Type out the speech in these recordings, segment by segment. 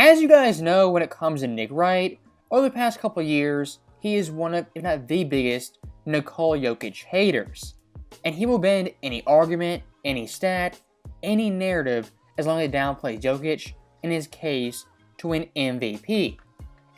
As you guys know, when it comes to Nick Wright, over the past couple years, he is one of, if not the biggest, Nikola Jokic haters. And he will bend any argument, any stat, any narrative as long as it downplays Jokic in his case to win MVP.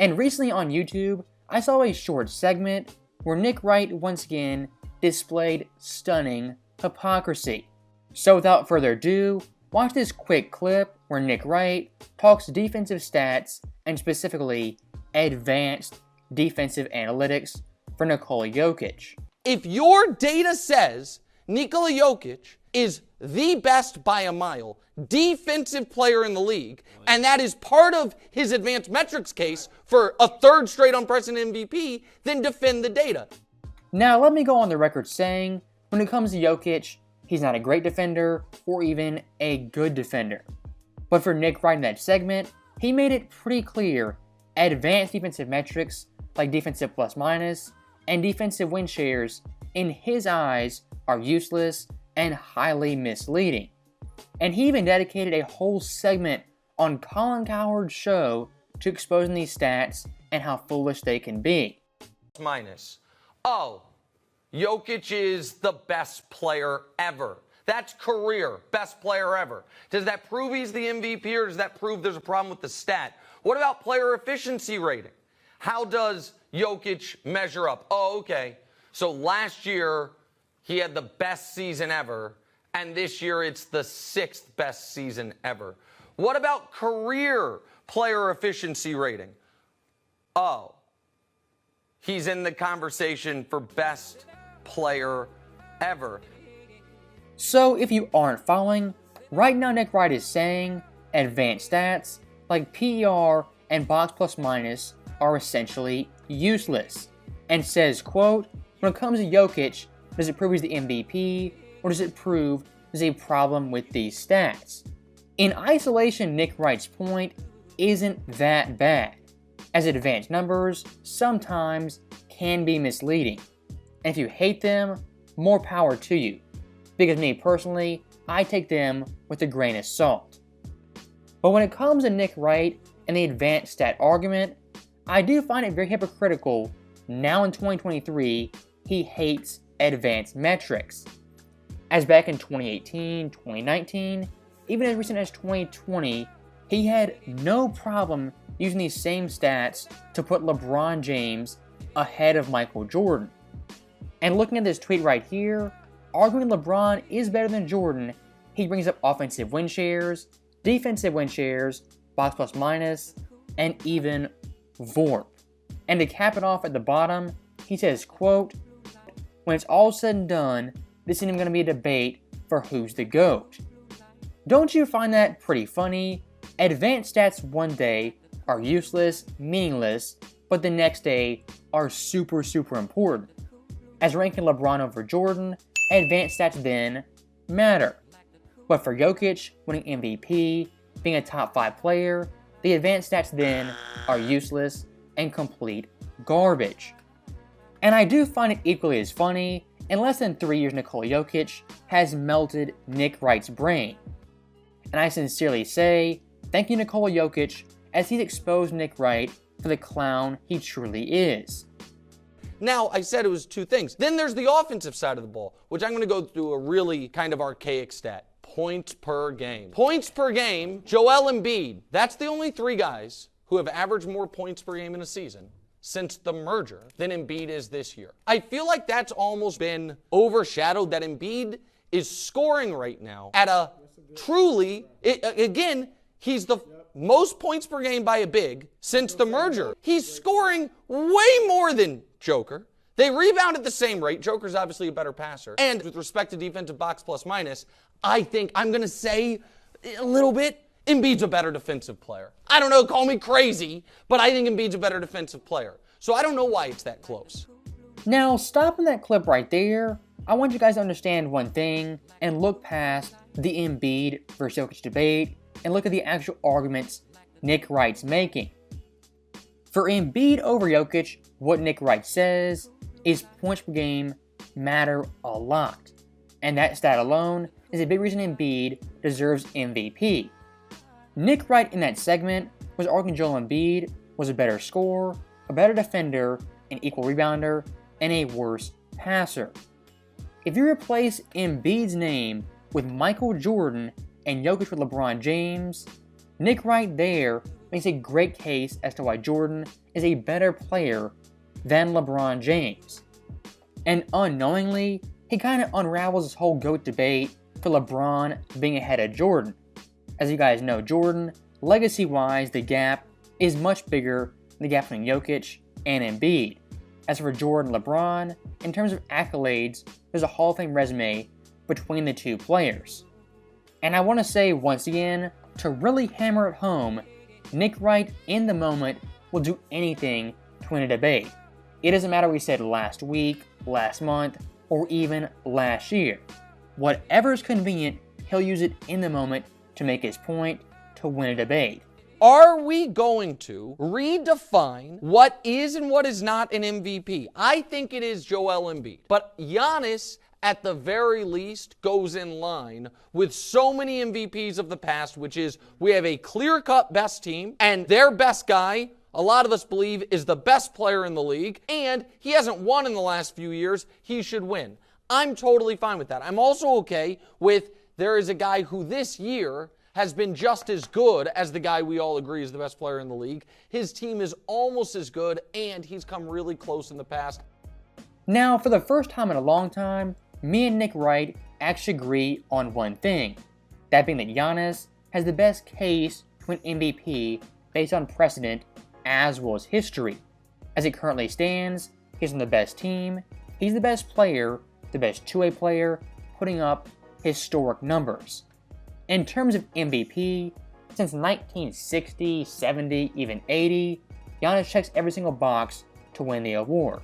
And recently on YouTube, I saw a short segment where Nick Wright once again displayed stunning hypocrisy. So without further ado, watch this quick clip where Nick Wright talks defensive stats and specifically advanced defensive analytics for Nikola Jokic. If your data says Nikola Jokic is the best by a mile defensive player in the league, and that is part of his advanced metrics case for a third straight unprecedented MVP, then defend the data. Now let me go on the record saying, when it comes to Jokic, he's not a great defender or even a good defender. But for Nick Wright in that segment, he made it pretty clear advanced defensive metrics like defensive plus minus and defensive win shares in his eyes are useless and highly misleading. And he even dedicated a whole segment on Colin Cowherd's show to exposing these stats and how foolish they can be. Minus. Oh, Jokic is the best player ever. That's career, best player ever. Does that prove he's the MVP or does that prove there's a problem with the stat? What about player efficiency rating? How does Jokic measure up? Oh, okay. So last year he had the best season ever, and this year it's the 6th best season ever. What about career player efficiency rating? Oh, he's in the conversation for best player ever. So if you aren't following, right now Nick Wright is saying advanced stats like PER and box plus minus are essentially useless, and says, quote, when it comes to Jokic, does it prove he's the MVP, or does it prove there's a problem with these stats? In isolation, Nick Wright's point isn't that bad, as advanced numbers sometimes can be misleading. And if you hate them, more power to you. Because me personally, I take them with a grain of salt. But when it comes to Nick Wright and the advanced stat argument, I do find it very hypocritical now in 2023 he hates advanced metrics. As back in 2018, 2019, even as recent as 2020, he had no problem using these same stats to put LeBron James ahead of Michael Jordan. And looking at this tweet right here, arguing LeBron is better than Jordan, he brings up offensive win shares, defensive win shares, box plus minus, and even VORP. And to cap it off at the bottom, he says, quote, when it's all said and done, this isn't even going to be a debate for who's the GOAT. Don't you find that pretty funny? Advanced stats one day are useless, meaningless, but the next day are super important. As ranking LeBron over Jordan, advanced stats then matter. But for Jokic, winning MVP, being a top 5 player, the advanced stats then are useless and complete garbage. And I do find it equally as funny, in less than 3 years Nikola Jokic has melted Nick Wright's brain. And I sincerely say, thank you Nikola Jokic, as he's exposed Nick Wright for the clown he truly is. Now, I said it was 2 things. Then there's the offensive side of the ball, which I'm going to go through a really kind of archaic stat. Points per game. Points per game, Joel Embiid. That's the only 3 guys who have averaged more points per game in a season since the merger than Embiid is this year. I feel like that's almost been overshadowed, that Embiid is scoring right now at a truly, again, he's the most points per game by a big since the merger. He's scoring way more than Joker. They rebound at the same rate. Joker's obviously a better passer. And with respect to defensive box plus minus, I think I'm going to say a little bit, Embiid's a better defensive player. I don't know, call me crazy, but I think Embiid's a better defensive player. So I don't know why it's that close. Now, stopping that clip right there, I want you guys to understand one thing and look past the Embiid versus Jokic debate and look at the actual arguments Nick Wright's making. For Embiid over Jokic, what Nick Wright says is points per game matter a lot. And that stat alone is a big reason Embiid deserves MVP. Nick Wright in that segment was arguing Joel Embiid was a better scorer, a better defender, an equal rebounder, and a worse passer. If you replace Embiid's name with Michael Jordan and Jokic with LeBron James, Nick Wright there makes a great case as to why Jordan is a better player than LeBron James. And unknowingly, he kind of unravels this whole GOAT debate for LeBron being ahead of Jordan. As you guys know, Jordan, legacy-wise, the gap is much bigger than the gap between Jokic and Embiid. As for Jordan and LeBron, in terms of accolades, there's a Hall of Fame resume between the two players. And I want to say once again, to really hammer it home, Nick Wright in the moment will do anything to win a debate. It doesn't matter what he said last week, last month, or even last year. Whatever is convenient, he'll use it in the moment to make his point to win a debate. Are we going to redefine what is and what is not an MVP? I think it is Joel Embiid. But Giannis, at the very least, goes in line with so many MVPs of the past, which is we have a clear-cut best team, and their best guy, a lot of us believe, is the best player in the league, and he hasn't won in the last few years. He should win. I'm totally fine with that. I'm also okay with there is a guy who this year has been just as good as the guy we all agree is the best player in the league. His team is almost as good, and he's come really close in the past. Now, for the first time in a long time, me and Nick Wright actually agree on one thing. That being that Giannis has the best case to win MVP based on precedent as well as history. As it currently stands, he's on the best team, he's the best player, the best two-way player, putting up historic numbers. In terms of MVP, since 1960, 70, even 80, Giannis checks every single box to win the award.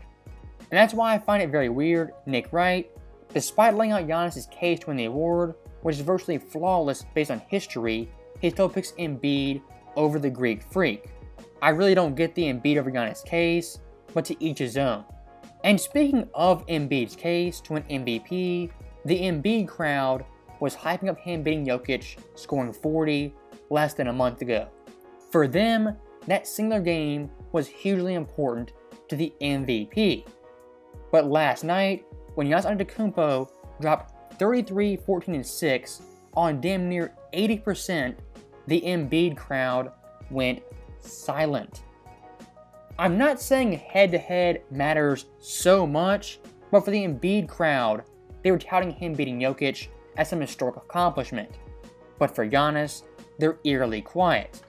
And that's why I find it very weird Nick Wright, despite laying out Giannis' case to win the award, which is virtually flawless based on history, he still picks Embiid over the Greek Freak. I really don't get the Embiid over Giannis case, but to each his own. And speaking of Embiid's case to win MVP, the Embiid crowd was hyping up him beating Jokic, scoring 40 less than a month ago. For them, that singular game was hugely important to the MVP. But last night, when Giannis Antetokounmpo dropped 33, 14, and 6 on damn near 80%, the Embiid crowd went silent. I'm not saying head-to-head matters so much, but for the Embiid crowd, they were touting him beating Jokic as some historic accomplishment. But for Giannis, they're eerily quiet.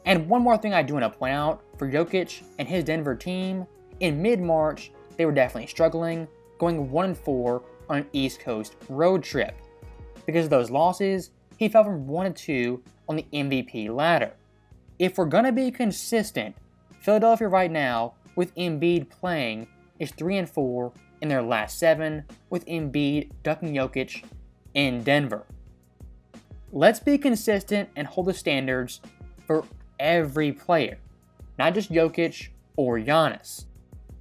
And one more thing I do want to point out, for Jokic and his Denver team, in mid-March, they were definitely struggling, going 1-4 on an East Coast road trip. Because of those losses, he fell from 1-2 on the MVP ladder. If we're gonna be consistent, Philadelphia right now, with Embiid playing, is 3-4 in their last 7, with Embiid ducking Jokic in Denver. Let's be consistent and hold the standards for every player, not just Jokic or Giannis.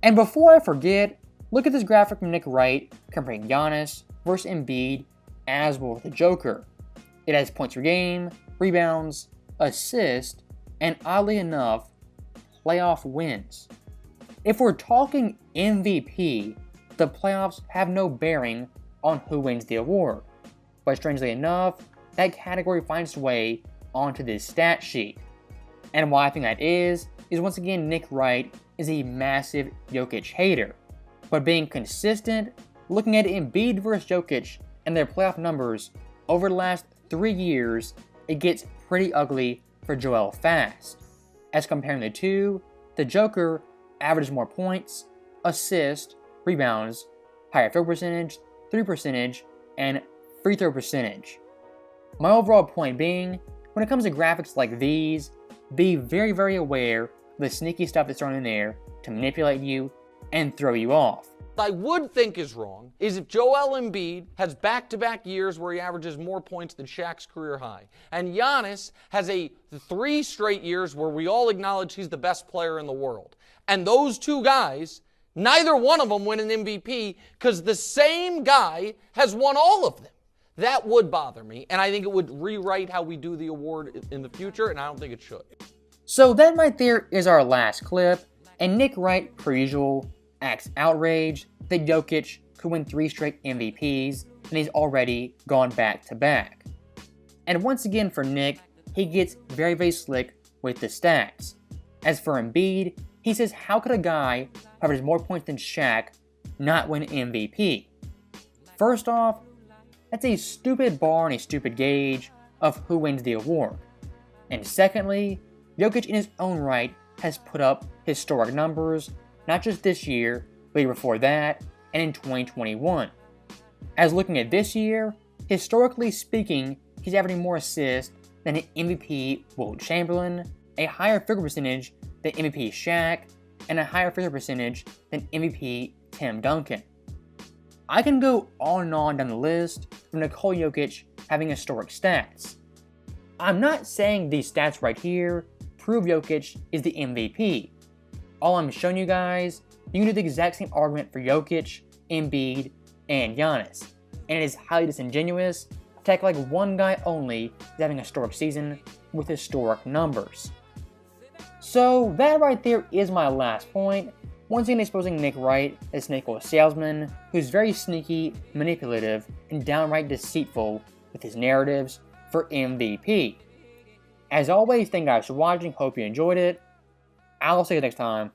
And before I forget, look at this graphic from Nick Wright comparing Giannis versus Embiid as well as the Joker. It has points per game, rebounds, assists, and oddly enough, playoff wins. If we're talking MVP, the playoffs have no bearing on who wins the award. But strangely enough, that category finds its way onto this stat sheet. And why I think that is once again Nick Wright is a massive Jokic hater. But being consistent, looking at Embiid versus Jokic and their playoff numbers over the last 3 years, it gets pretty ugly for Joel fast. As comparing the two, the Joker averages more points, assists, rebounds, higher field percentage, 3 percentage, and free throw percentage. My overall point being, when it comes to graphics like these, be very, very aware of the sneaky stuff that's thrown in there to manipulate you and throw you off. What I would think is wrong is if Joel Embiid has back-to-back years where he averages more points than Shaq's career high, and Giannis has 3 straight years where we all acknowledge he's the best player in the world. And those two guys, neither one of them win an MVP because the same guy has won all of them. That would bother me, and I think it would rewrite how we do the award in the future, and I don't think it should. So that right there is our last clip, and Nick Wright, per usual, acts outraged that Jokic could win 3 straight MVPs, and he's already gone back to back. And once again for Nick, he gets very, very slick with the stats. As for Embiid, he says how could a guy who averages more points than Shaq not win MVP? First off, that's a stupid bar and a stupid gauge of who wins the award. And secondly, Jokic in his own right has put up historic numbers, not just this year, but the year before that, and in 2021. As looking at this year, historically speaking, he's averaging more assists than an MVP Wilt Chamberlain, a higher field goal percentage than MVP Shaq, and a higher field goal percentage than MVP Tim Duncan. I can go on and on down the list from Nikola Jokic having historic stats. I'm not saying these stats right here prove Jokic is the MVP. All I'm showing you guys, you can do the exact same argument for Jokic, Embiid, and Giannis. And it is highly disingenuous to act like one guy only is having a historic season with historic numbers. So that right there is my last point. Once again exposing Nick Wright as an equal salesman who's very sneaky, manipulative, and downright deceitful with his narratives for MVP. As always, thank you guys for watching, hope you enjoyed it. I'll see you next time.